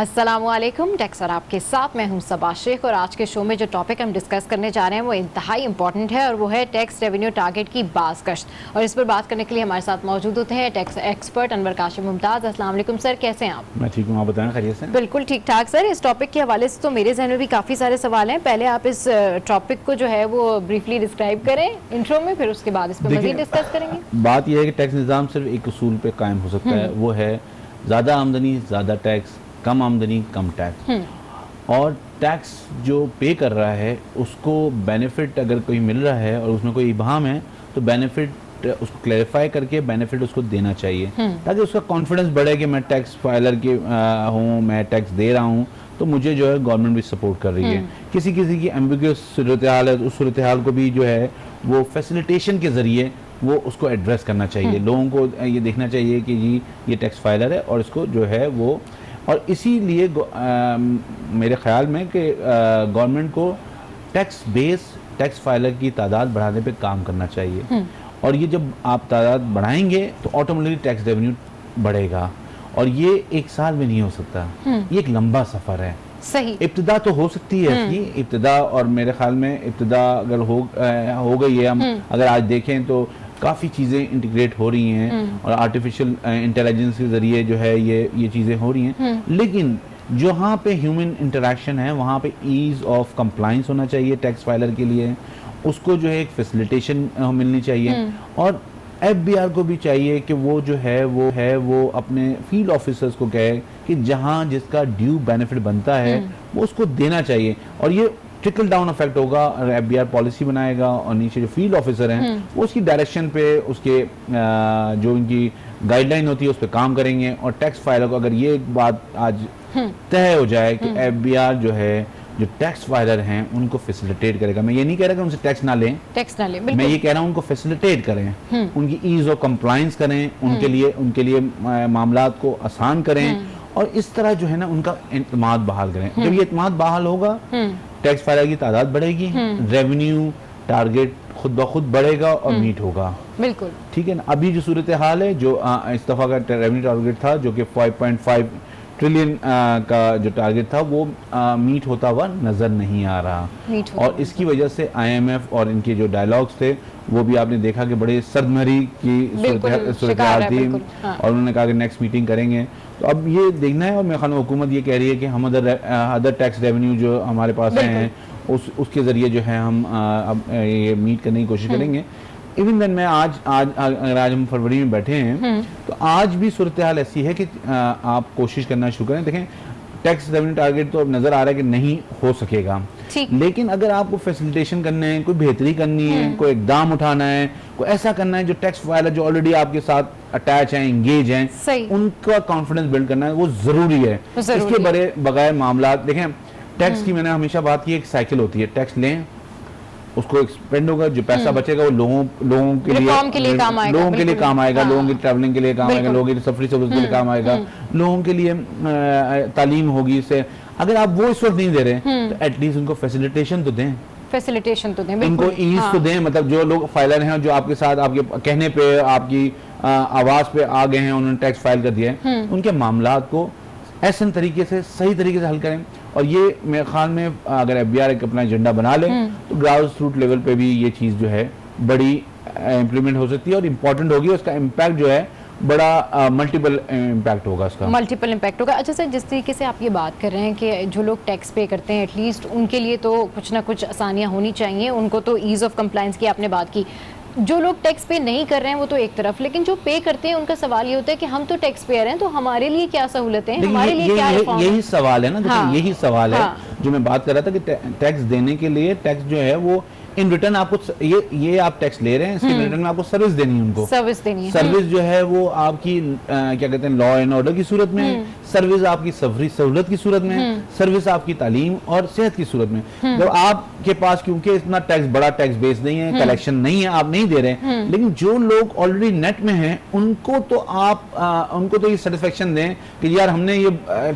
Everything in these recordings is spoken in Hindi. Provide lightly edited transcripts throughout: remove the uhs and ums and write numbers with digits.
अस्सलामुअलैकुम। टैक्स और आपके साथ मैं हूं सबा शेख और आज के शो में जो टॉपिक हम डिस्कस करने जा रहे हैं वो इंतहाई इंपॉर्टेंट है और वो है टैक्स रेवेन्यू टारगेट की बाज़गश्त। और इस पर बात करने के लिए हमारे साथ मौजूद होते हैं टैक्स एक्सपर्ट अनवर काशिम मुमताज़। अस्सलाम वालेकुम सर, कैसे हैं आप? मैं ठीक हूँ, आप बताएं खैरियत से? बिल्कुल ठीक ठाक सर। इस टॉपिक के हवाले से तो मेरे जहन में भी काफ़ी सारे सवाल हैं। पहले आप इस टॉपिक को जो है वो ब्रीफली डिस्क्राइब करें इंट्रो में, फिर उसके बाद इस पर मज़ीद डिस्कस करेंगे। बात यह है कि टैक्स निज़ाम सिर्फ एक उसूल पे कायम हो सकता है, वो है ज़्यादा आमदनी ज़्यादा टैक्स, कम आमदनी कम टैक्स। और टैक्स जो पे कर रहा है उसको बेनिफिट अगर कोई मिल रहा है और उसमें कोई इबाहम है तो बेनिफिट उसको क्लैरिफाई करके बेनिफिट उसको देना चाहिए ताकि उसका कॉन्फिडेंस बढ़े कि मैं टैक्स फाइलर की हूँ, मैं टैक्स दे रहा हूँ तो मुझे जो है गवर्नमेंट भी सपोर्ट कर रही है। किसी किसी की एम्बिगुअस सूरत हाल है, उस सूरत हाल को भी जो है वो फैसिलिटेशन के ज़रिए वो उसको एड्रेस करना चाहिए। लोगों को ये देखना चाहिए कि जी ये टैक्स फाइलर है और इसको जो है वो, और इसीलिए मेरे ख्याल में कि गवर्नमेंट को टैक्स बेस टैक्स फाइलर की तादाद बढ़ाने पे काम करना चाहिए। और ये जब आप तादाद बढ़ाएंगे तो ऑटोमेटिकली टैक्स रेवेन्यू बढ़ेगा और ये एक साल में नहीं हो सकता, ये एक लंबा सफ़र है। सही। इब्तिदा तो हो सकती है इसकी इब्तिदा, और मेरे ख्याल में इब्तिदा अगर हो गई है, हम अगर आज देखें तो काफ़ी चीज़ें इंटीग्रेट हो रही हैं और आर्टिफिशियल इंटेलिजेंस के ज़रिए जो है ये चीज़ें हो रही हैं। लेकिन जहाँ पे ह्यूमन इंटरेक्शन है वहाँ पे ईज़ ऑफ कंप्लाइंस होना चाहिए टैक्स फाइलर के लिए, उसको जो है एक फैसिलिटेशन मिलनी चाहिए। और एफबीआर को भी चाहिए कि वो जो है वो अपने फील्ड ऑफिसर्स को कहे कि जहाँ जिसका ड्यू बेनिफिट बनता है वो उसको देना चाहिए। और ये ट्रिकल डाउन इफेक्ट होगा और एफबीआर पॉलिसी बनाएगा और नीचे जो फील्ड ऑफिसर हैं वो उसकी डायरेक्शन पे उसके जो इनकी गाइडलाइन होती है उस पर काम करेंगे। और टैक्स फाइलर को अगर ये बात आज तय हो जाए कि एफबीआर जो है जो टैक्स फाइलर हैं उनको फैसिलिटेट करेगा, मैं ये नहीं कह रहा कि उनसे टैक्स ना लें, मैं ये कह रहा हूँ उनको फैसिलिटेट करें, उनकी ईज ऑफ कंप्लायंस करें, उनके लिए मामलात को आसान करें और इस तरह जो है ना उनका एतमाद बहाल करें। जब ये एतमाद बहाल होगा टैक्स फाइलर की तादाद बढ़ेगी, रेवेन्यू टारगेट खुद ब खुद बढ़ेगा और मीट होगा। बिल्कुल ठीक है ना। अभी जो सूरत हाल है, जो इस दफ़ा का रेवेन्यू टारगेट था जो कि 5.5 ट्रिलियन का जो टारगेट था वो मीट होता हुआ नज़र नहीं आ रहा। और इसकी वजह से IMF और इनके जो डायलॉग्स थे वो भी आपने देखा कि बड़े सरदमरी की सूरत हाल थी। और उन्होंने कहा कि नेक्स्ट मीटिंग करेंगे। तो अब ये देखना है, और मेरे ख्याल में हुकूमत ये कह रही है कि हम अदर टैक्स रेवेन्यू जो हमारे पास हैं उसके ज़रिए जो है हम अब ये मीट करने की कोशिश करेंगे। इवन देन मैं आज हम फरवरी में बैठे हैं तो आज भी सूरत हाल ऐसी है कि आप कोशिश करना शुरू करें। देखें टैक्स रेवेन्यू टारगेट तो अब नज़र आ रहा है कि नहीं हो सकेगा, लेकिन अगर आपको फैसिलिटेशन करना है, कोई बेहतरी करनी है, कोई इकदाम उठाना है, कोई ऐसा करना है जो टैक्स फाइलर जो ऑलरेडी आपके साथ अटैच हैं, इंगेज हैं, उनका कॉन्फिडेंस बिल्ड करना है, वो ज़रूरी है। इसके बगैर मामला देखें, टैक्स की मैंने हमेशा बात की, एक साइकिल होती है, टैक्स लें उसको एक्सपेंड होगा, जो पैसा बचेगा वो लोगों के लिए काम आएगा, लोगों की ट्रैवलिंग के लिए काम आएगा, लोगों की सफरी सहूलत के लिए काम आएगा, लोगों के लिए तालीम होगी। इससे अगर आप वो इस वक्त नहीं दे रहे तो एटलीस्ट उनको फैसिलिटेशन तो दें, उनको ईज तो दें। मतलब जो लोग फाइलर हैं जो आपके साथ आपके कहने पे आपकी आवाज़ पे आ गए हैं, उन्होंने टैक्स फाइल कर दिया है, उनके मामलात को ऐसे तरीके से सही तरीके से हल करें। और ये मेरे ख्याल में अगर एफबीआर एक अपना एजेंडा बना ले तो ग्रास रूट लेवल पे भी ये चीज़ जो है बड़ी इम्प्लीमेंट हो सकती है और इम्पॉर्टेंट होगी। उसका इम्पैक्ट जो है बड़ा मल्टीपल इम्पैक्ट होगा, उसका मल्टीपल इम्पैक्ट होगा। अच्छा सर, जिस तरीके से आप ये बात कर रहे हैं कि जो लोग टैक्स पे करते हैं एटलीस्ट उनके लिए तो कुछ ना कुछ आसानियाँ होनी चाहिए, उनको तो ईज़ ऑफ कंप्लायंस की आपने बात की। जो लोग टैक्स पे नहीं कर रहे हैं वो तो एक तरफ, लेकिन जो पे करते हैं उनका सवाल ये होता है कि हम तो टैक्स पेयर हैं तो हमारे लिए क्या सहूलतें हैं, हमारे लिए क्या रिफॉर्म है? यही सवाल है ना। यही सवाल है जो मैं बात कर रहा था कि टैक्स देने के लिए टैक्स जो है वो इन रिटर्न आपको ये आप टैक्स ले रहे हैं, इसके रिटर्न में आपको सर्विस देनी है, उनको सर्विस देनी है। सर्विस जो है वो आपकी क्या कहते हैं लॉ एंड ऑर्डर की सूरत में, सर्विस आपकी सफरी सहूलत की सूरत में, सर्विस आपकी तालीम और सेहत की सूरत में। जब आपके पास क्योंकि इतना बड़ा टैक्स बेस नहीं है, कलेक्शन नहीं है, आप नहीं दे रहे, लेकिन जो लोग ऑलरेडी नेट में हैं उनको तो आप उनको तो ये सेटिस्फेक्शन दें कि यार हमने ये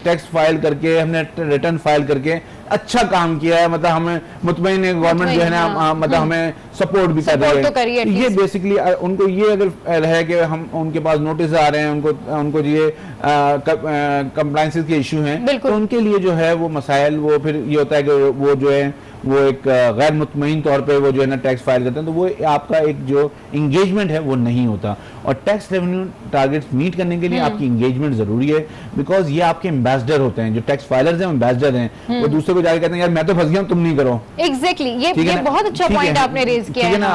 टैक्स फाइल करके, हमने रिटर्न फाइल करके अच्छा काम किया है, मतलब हमें मुतमईन है गवर्नमेंट जो है ना, मतलब हमें सपोर्ट भी कर रही है। ये बेसिकली उनको ये अगर है कि हम उनके पास नोटिस आ रहे हैं, उनको ये कंप्लायंसेस के इशू हैं, तो उनके लिए जो है वो मसाइल, वो फिर ये होता है कि वो जो है वो एक गैर मुतमईन तौर पे वो जो है ना टैक्स फाइल करते हैं, तो वो आपका एक जो इंगेजमेंट है वो नहीं होता। और टैक्स रेवेन्यू टारगेट्स मीट करने के लिए आपकी इंगेजमेंट जरूरी है, बिकॉज ये आपके एम्बेसडर होते हैं, जो टैक्स फाइलर्स हैं एम्बेसडर हैं, वो दूसरे को जाकर कहते हैं यार मैं तो फंस गया हूं, तुम नहीं करो। एग्जैक्टली, ये बहुत अच्छा पॉइंट आपने रेज किया है ना।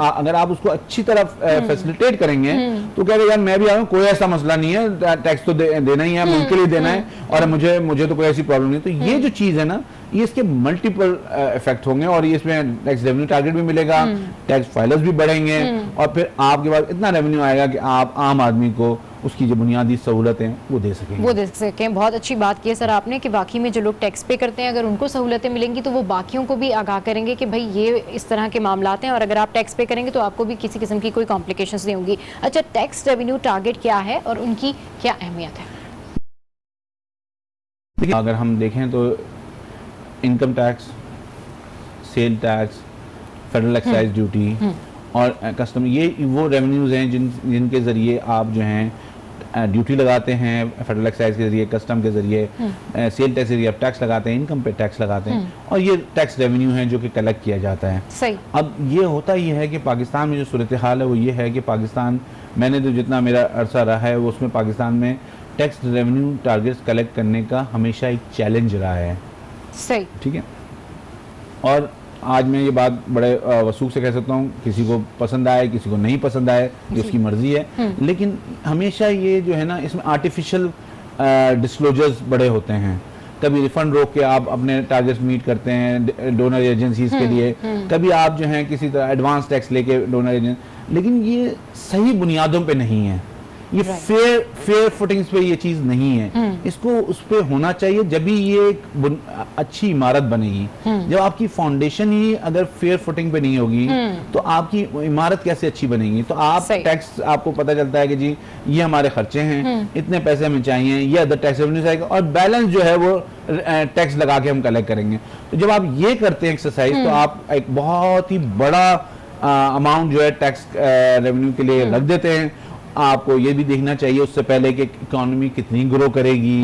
अगर आप उसको अच्छी तरह फैसिलिटेट करेंगे तो कहेंगे यार मैं भी आऊँ, कोई ऐसा मसला नहीं है, टैक्स तो देना ही है, मुल्क के लिए देना है, और मुझे तो कोई ऐसी प्रॉब्लम नहीं। तो ये जो चीज है ना, ये इसके मल्टीपल इफेक्ट होंगे, और इसमें टैक्स रेवेन्यू टारगेट भी मिलेगा, टैक्स फाइलर्स भी बढ़ेंगे, और फिर आपके पास इतना रेवेन्यू आएगा कि आप आम आदमी को उसकी जो बुनियादी सहूलतें वो दे सकें। बहुत अच्छी बात की है सर आपने कि वाकई में जो लोग टैक्स पे करते हैं, अगर उनको सहूलतें मिलेंगी तो वो बाकियों को भी आगाह करेंगे कि भाई ये इस तरह के मामलात हैं, और अगर आप टैक्स पे करेंगे तो आपको भी किसी किस्म की कोई कॉम्प्लिकेशंस नहीं होंगी। अच्छा, टैक्स रेवेन्यू टारगेट क्या है और उनकी क्या अहमियत है? अगर हम देखें तो income tax, sale tax, federal excise duty और कस्टम, ये वो रेवेन्यूज हैं जिनके ज़रिए आप जो हैं ड्यूटी लगाते हैं, फेडरल एक्साइज के जरिए, कस्टम के जरिए, सेल टैक्स के जरिए आप टैक्स लगाते हैं, इनकम पे टैक्स लगाते हैं, और ये टैक्स रेवेन्यू है जो कि कलेक्ट किया जाता है। सही। अब ये होता ये है कि पाकिस्तान में जो सूरत हाल है वो ये है कि पाकिस्तान, मैंने तो जितना मेरा अरसा रहा है वो उसमें पाकिस्तान में टैक्स रेवेन्यू टारगेट्स कलेक्ट करने का हमेशा एक चैलेंज रहा है। सही। ठीक है, और आज मैं ये बात बड़े वसूख से कह सकता हूँ, किसी को पसंद आए किसी को नहीं पसंद आए, ये उसकी मर्जी है, लेकिन हमेशा ये जो है ना, इसमें आर्टिफिशियल डिस्क्लोजर्स बड़े होते हैं। कभी रिफंड रोक के आप अपने टारगेट्स मीट करते हैं डोनर एजेंसीज के लिए, कभी आप जो है किसी तरह एडवांस टैक्स लेके डोनर एजेंसी, लेकिन ये सही बुनियादों पे नहीं है, ये फेयर फुटिंग्स पे ये चीज नहीं है। इसको उस पे होना चाहिए, जब भी ये एक अच्छी इमारत बनेगी। जब आपकी फाउंडेशन ही अगर फेयर फुटिंग पे नहीं होगी तो आपकी इमारत कैसे अच्छी बनेगी? तो आप टैक्स, आपको पता चलता है कि जी ये हमारे खर्चे हैं, इतने पैसे हमें चाहिए, ये अदर टैक्स रेवेन्यू आएगा, और बैलेंस जो है वो टैक्स लगा के हम कलेक्ट करेंगे। तो जब आप ये करते हैं एक्सरसाइज, तो आप एक बहुत ही बड़ा अमाउंट जो है टैक्स रेवेन्यू के लिए रख देते हैं। आपको ये भी देखना चाहिए उससे पहले कि इकोनॉमी कितनी ग्रो करेगी,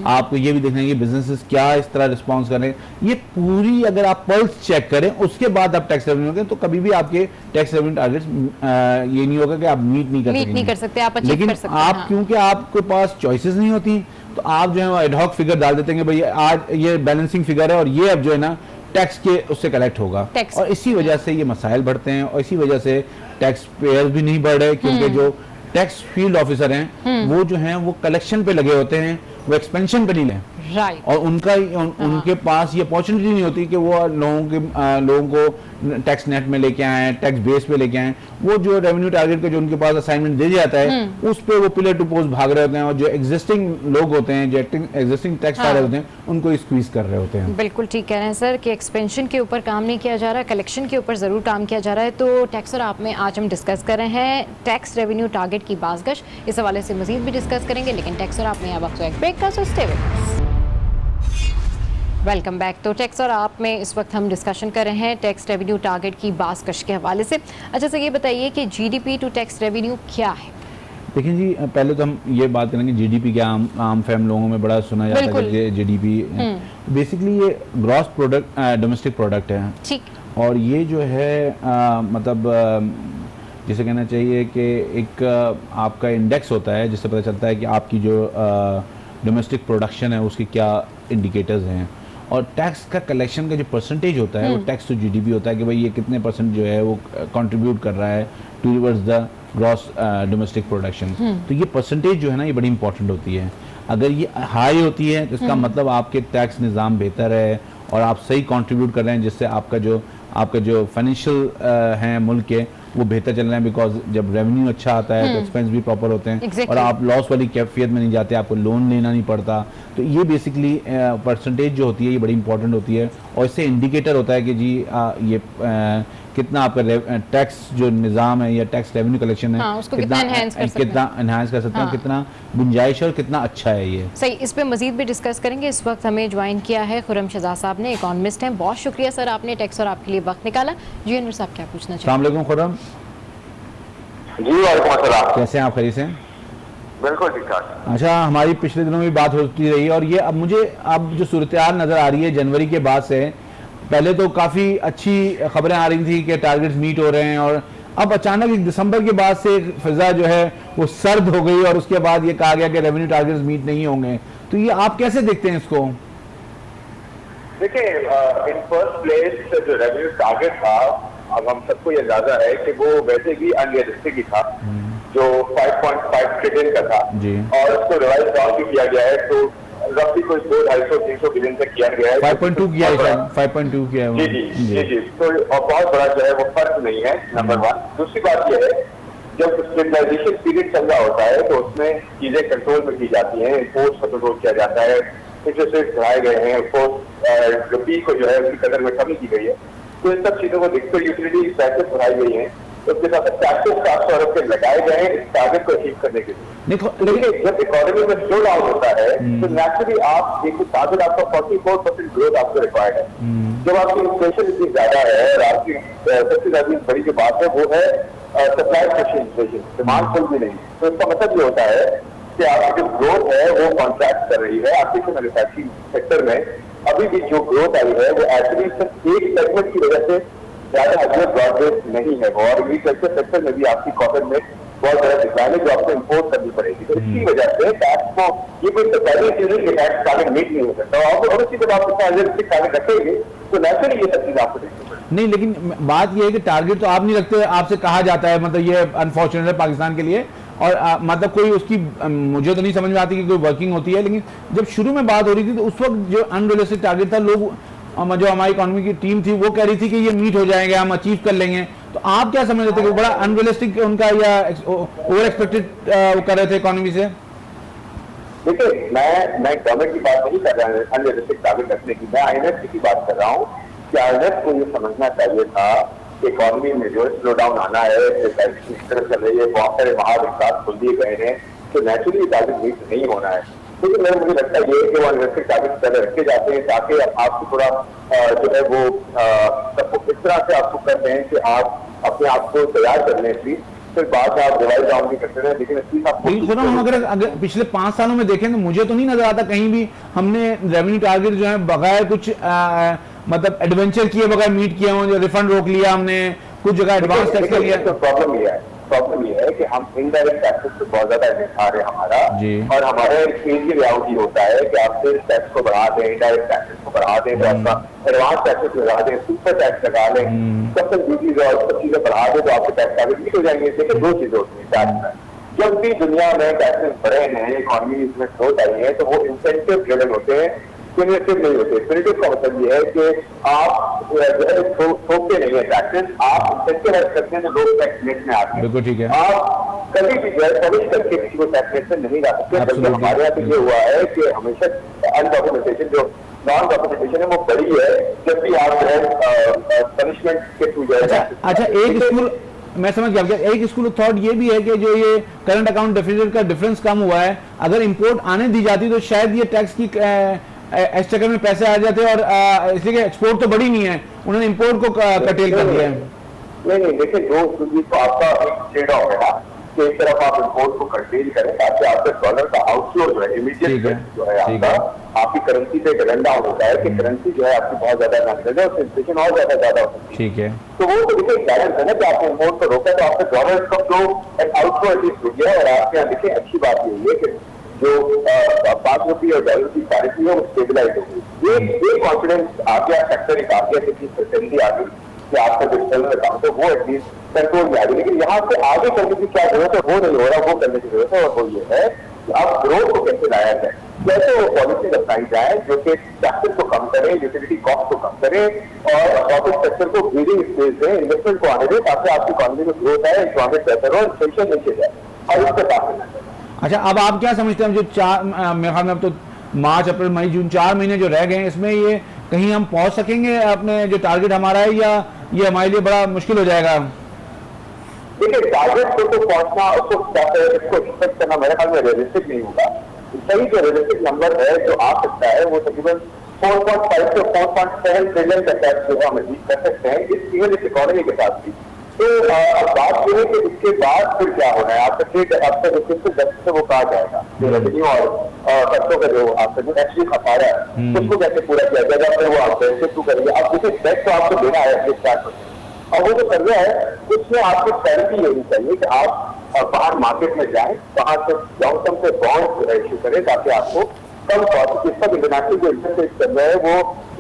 आपको ये भी देखना चाहिए बिजनेसेस क्या इस तरह रिस्पॉन्स कर रहे हैं। ये पूरी अगर आप पल्स चेक करें उसके बाद आप टैक्स रेवेन्यू करें, तो कभी भी आपके टैक्स रेवेन्यू टारगेट्स ये नहीं होगा कि आप मीट नहीं कर सकते, आप अचीव लेकिन कर सकते आप हाँ। क्योंकि आपके पास चॉइसेस नहीं होती, तो आप जो है एडहॉक फिगर डाल देते हैं कि भाई आज ये बैलेंसिंग फिगर है और ये अब जो है ना टैक्स के उससे कलेक्ट होगा, और इसी वजह से ये मसाइल बढ़ते हैं, और इसी वजह से टैक्स पेयर भी नहीं बढ़ रहे, क्योंकि जो टैक्स फील्ड ऑफिसर हैं वो जो हैं वो कलेक्शन पे लगे होते हैं, वो एक्सपेंशन पे नहीं लें। राइट। और उनके पास ये अपॉर्चुनिटी नहीं होती कि वो लोगों को टैक्स नेट में लेके आए, टैक्स बेस पे लेके आए। वो जो रेवेन्यू टारगेट का जो उनके पास असाइनमेंट दे जाता है उस पे वो पिलर टू पोस्ट भाग रहे होते हैं, और जो एग्जिस्टिंग लोग होते हैं, जो एग्जिस्टिंग टैक्स फाइलर होते हैं, उनको स्क्वीज कर रहे होते हैं। बिल्कुल ठीक कह रहे हैं सर कि एक्सपेंशन के ऊपर काम नहीं किया जा रहा, कलेक्शन के ऊपर जरूर काम किया जा रहा है। तो टैक्स और आप में आज हम डिस्कस कर रहे हैं टैक्स रेवेन्यू टारगेट की बाज़गश, इस हवाले से मजीद भी डिस्कस करेंगे, लेकिन टैक्स और आप में अब वक्त एक ब्रेक का, so stay with us. Welcome back. तो टैक्स और आप में इस वक्त हम डिस्कशन कर रहे हैं टैक्स रेवेन्यू टारगेट की बाज़गश के हवाले से। अच्छा सर, ये बताइए कि जीडीपी टू टैक्स रेवेन्यू क्या है? देखिए जी, पहले तो हम ये बात करेंगे जीडीपी क्या, आम फैम लोगों में बड़ा सुना जाता है कि जीडीपी बेसिकली ये ग्रॉस प्रोडक्ट, डोमेस्टिक प्रोडक्ट है। ठीक। और ये जो है मतलब जिसे कहना चाहिए कि एक आपका इंडेक्स होता है जिससे पता चलता है कि आपकी जो डोमेस्टिक प्रोडक्शन है उसकी क्या इंडिकेटर्स हैं। और टैक्स का कलेक्शन का जो परसेंटेज होता है वो टैक्स टू जीडीपी होता है कि भाई ये कितने परसेंट जो है वो कंट्रीब्यूट कर रहा है towards the gross domestic production. तो ये परसेंटेज जो है ना ये बड़ी इंपॉर्टेंट होती है। अगर ये हाई होती है तो इसका मतलब आपके टैक्स निज़ाम बेहतर है और आप सही कंट्रीब्यूट कर रहे हैं, जिससे आपका जो फाइनेंशियल हैं मुल्क के वो बेहतर चल रहे हैं, बिकॉज जब रेवेन्यू अच्छा आता है तो एक्सपेंस भी प्रॉपर होते हैं Exactly. और आप लॉस वाली कैफियत में नहीं जाते, आपको लोन लेना नहीं पड़ता। तो ये बेसिकली परसेंटेज जो होती है ये बड़ी इंपॉर्टेंट होती है और इससे इंडिकेटर होता है कि जी ये कितना आपका टैक्स जो निज़ाम है या टैक्स रेवेन्यू कलेक्शन है, हाँ, उसको कितना enhance कर सकते हैं। कितना एनहांस कर सकते हैं, हाँ। कितना गुंजाइश है और कितना अच्छा है ये। सही, इस पे मजीद भी डिस्कस करेंगे। इस वक्त हमें ज्वाइन किया है खुर्रम शहजाद साहब ने, इकोनॉमिस्ट हैं। बहुत शुक्रिया सर, आपने टैक्स और आपके लिए वक्त निकाला। जी अनवर साहब, क्या पूछना अस्सलाम चाहिए? वालेकुम खुर्रम, जी वालेकुम अस्सलाम। कैसे हैं आप, खैरियत से? बिल्कुल ठीक ठाक। अच्छा, हमारी पिछले दिनों में बात होती रही और ये अब जो सूरत-ए-हाल नज़र आ रही है जनवरी के बाद से, पहले तो काफ़ी अच्छी खबरें आ रही थी कि टारगेट्स मीट हो रहे हैं और अब अचानक एक दिसंबर के बाद से फिजा जो है वो सर्द हो गई और उसके बाद ये कहा गया कि रेवेन्यू टारगेट्स मीट नहीं होंगे। तो ये आप कैसे देखते हैं इसको? देखिए, इन फर्स्ट प्लेस जो रेवेन्यू टारगेट था, अब हम सबको ये अंदाजा है कि वो वैसे भी अनरियलिस्टिक ही था, जो 5.5 ट्रिलियन का था जी। और उसको रिवाइज डाउन भी किया गया है, तो रफली कोई 200-250 बिलियन तक किया गया है। 5.2 किया है, 5.2 किया है वो। जी जी जी जी। तो और बहुत बड़ा जो है वो फर्क नहीं है, नंबर वन। दूसरी बात यह है, जब स्टेबलाइजेशन पीरियड चल रहा होता है तो उसमें चीजें कंट्रोल में की जाती हैं, इम्पोर्ट्स को कंट्रोल किया जाता है, इंटरेस्ट रेट बढ़ाए गए हैं, जो पीक को जो है उसकी कदर में कमी की गई है। तो इन सब चीजों को देखते हुए यूटिलिटी टैक्सेस बढ़ाई गई हैं, उसके साथ टैक्सेस 700 अरब के लगाए गए हैं इस टारगेट को अचीव करने के लिए। लेकिन जब इकोनॉमी में स्लो डाउन होता है तो नेचुरली आप एक टारगेट आपका 44% ग्रोथ आपको रिक्वायर्ड है। जब आपकी इन्फ्लेशन इतनी ज्यादा है और आपकी सबसे ज्यादा बड़ी जो बात है वो है supply push inflation, demand full भी नहीं। तो इसका मतलब ये होता है कि आपकी जो ग्रोथ है वो कॉन्ट्रैक्ट कर रही है। आपके मैन्युफैक्चरिंग सेक्टर में अभी भी जो ग्रोथ आई है वो एक्चुअली सिर्फ एक सेगमेंट की वजह से ज्यादा अगले ब्रॉड बेस नहीं है वो, और एग्रीकल्चर सेक्टर में भी आपकी कॉटन में बहुत ज्यादा डिक्लाइन है जो आपको इम्पोर्ट करनी पड़ेगी। तो इसकी वजह से टैक्स को ये कोई सरकारी चीज है कि टैक्स टारगेट मीट नहीं हो सकता। और ऑब्वियसली जब आप इसका रियलिस्टिक टारगेट रखेंगे तो नेचुरली ये सब चीज आपको देखनी पड़ेगी। नहीं, लेकिन बात ये है कि टारगेट तो आप नहीं रखते, आपसे कहा जाता है, मतलब ये अनफॉर्चुनेट है पाकिस्तान के लिए। और मतलब कोई उसकी मुझे तो नहीं समझ में आती कि कोई वर्किंग होती है, लेकिन जब शुरू में बात हो रही थी तो उस वक्त जो अनरियलिस्टिक टारगेट था, लोग जो हमारी इकोनॉमी की टीम थी वो कह रही थी कि ये मीट हो जाएंगे, हम अचीव कर लेंगे। तो आप क्या समझ रहे थे कि बड़ा अनरियलिस्टिक उनका या ओवर एक्सपेक्टेड कर रहे थे इकोनॉमी से? देखिए, मैं गवर्नमेंट की बात नहीं कर रहा हूँ अनरियलिस्टिक टारगेट रखने की, मैं आईएमएफ की बात कर रहा हूँ कि आईएमएफ को ये समझना चाहिए था कि इकोनॉमी में जो स्लो डाउन आना है, इस तरह चल रही है, बहुत सारे महाविकास खुल दिए गए हैं, तो नेचुरली टारगेट मीट नहीं होना है। लेकिन मुझे लगता है ये कि वो अनरियलिस्टिक टारगेट पहले रखे जाते हैं ताकि आपको थोड़ा जो है वो सबको इस तरह से आपको करते हैं कि आप अपने आप को तैयार कर लें एटलीस्ट, फिर बाद में आप रिवाइज डाउन भी करते रहे। लेकिन हम अगर पिछले 5 सालों में देखें तो मुझे तो नहीं नजर आता कहीं भी हमने रेवेन्यू टारगेट जो है बगैर कुछ मतलब एडवेंचर किए बगैर मीट किए हों। जो रिफंड रोक लिया हमने, कुछ जगह एडवांस टैक्स कर लिया। प्रॉब्लम ये है कि हम इनडायरेक्ट टैक्सेस पे बहुत ज्यादा निखार है हमारा, और हमारे एक रियायती होता है कि आप सेल्स टैक्स को बढ़ा दें, इनडायरेक्ट टैक्सेस को बढ़ा दें, तो आपका एडवांस टैक्सेस लगा दें, सुपर टैक्स लगा लें, कस्टम ड्यूटीज और सब चीजें बढ़ा दें तो आपके टैक्स टारगेट मीट हो जाएंगे। देखिए, 2 चीजें होती हैं टैक्स में। जब भी दुनिया में टैक्सेस बढ़े हैं, इकोनॉमी में ग्रोथ आई है, तो वो इंसेंटिव ड्रिवन होते हैं, क्यूमुलेटिव नहीं होते। क्यूमुलेटिव का मतलब ये है कि आप जो है थोपते नहीं है टैक्सेस, आप इंसेंटिवाइज करते हैं तो लोग टैक्स नेट में आते हैं। बिल्कुल ठीक है। आप कभी भी जो है पब्लिश करके किसी को टैक्स नेट में नहीं ला सकते। बल्कि हमारे यहाँ तो ये हुआ है कि हमेशा अनडॉक्यूमेंटेशन जो नॉन डॉक्यूमेंटेशन है वो बड़ी है, जब भी आप जो है पनिशमेंट के थ्रू जो है। अच्छा, एक स्कूल मैं समझ गया, एक स्कूल ऑफ थॉट ये भी है कि जो ये करंट अकाउंट डेफिसिट का डिफरेंस कम हुआ है, अगर इंपोर्ट आने दी जाती तो शायद ये टैक्स की इस चक्कर में पैसे आ जाते और इसलिए एक्सपोर्ट तो बड़ी नहीं है, उन्होंने इंपोर्ट को कटेल कर दिया है। नहीं, देखिए, तो आपका एक ट्रेड ऑफ है ना कि एक तरफ आप इंपोर्ट को कंटेन करें ताकि आपके डॉलर का आउटफ्लो जो है इमीडिएट जो है आपकी करेंसी पे रन डाउन होता है कि करेंसी जो है आपकी बहुत ज्यादा ना करे और इन्फ्लेशन और ज्यादा हो सकती है। ठीक है, तो वो तो देखिए बैलेंस है ना कि आपने इंपोर्ट को रोका तो आपके डॉलर का फ्लो आउटफ्लो एटलीस्ट हो गया। और आपके यहाँ देखिए अच्छी बात ये है कि जो 5 रुपये और डॉलर की पैरिटी है वो स्टेबलाइज हो गई। ये कॉन्फिडेंस आ गया, फैक्टर एक आ गया, 50% आ गई कि आपका जो एक्सटर्नल अकाउंट है वो एटलीस्ट कंट्रोल में आ गई। लेकिन यहाँ से आगे करने की क्या जरूरत है, वो नहीं हो रहा, वो करने की जरूरत है। और वो ये है कि आप ग्रोथ को कैसे लाया जाए। जैसे वो पॉलिसी अपनाई जाए जो कि टैक्सेस को कम करे, यूटिलिटी कॉस्ट को कम करे और कॉर्पोरेट सेक्टर को ब्रीदिंग स्पेस दे, इन्वेस्टमेंट को आने दे, ताकि आपकी इकॉनमी में ग्रोथ आए, इकोनॉमिक बेहतर हो, इन्फ्लेशन नीचे जाए और इससे काम करना चाहिए। अच्छा, अब आप क्या समझते हैं जो मेरे ख्याल में अब तो मार्च अप्रैल मई जून 4 महीने जो रह गए हैं, इसमें ये कहीं हम पहुंच सकेंगे अपने जो टारगेट हमारा है, या ये हमारे लिए बड़ा मुश्किल हो जाएगा? देखिए, टारगेट को तो पहुंचना, उसको एक्सपेक्ट करना मेरे ख्याल में रियलिस्टिक नहीं होगा। सही जो रियलिस्टिक नंबर है जो आ सकता है वो तकरीबन 4.5 से 4.7 ट्रिलियन का टैक्स जो हम अचीव कर सकते हैं इस इकोनॉमी के साथ भी। तो अब बात ये है कि इसके बाद फिर क्या होना है, आपका ट्रेड आपका जो फिजिकल डेफिसिट से वो कहा जाएगा, जो रेवेन्यू और खर्चों का जो आपका जो एक्चुअली खसारा है उसको कैसे पूरा किया जाएगा, फिर वो आप कैसे शुरू करेंगे। अब देखिए, टैक्स तो आपको देना है एटलीस्ट 4%, और वो जो कर रहा है उसमें आपकी स्ट्रेटजी लेनी चाहिए कि आप बाहर मार्केट में जाएं, वहां से लॉन्ग टर्म से बॉन्ड इश्यू करें, ताकि आपको कम कॉस्ट, इस पर इंटरनेशनल जो इंटरेस्ट रेट चल रहा है वो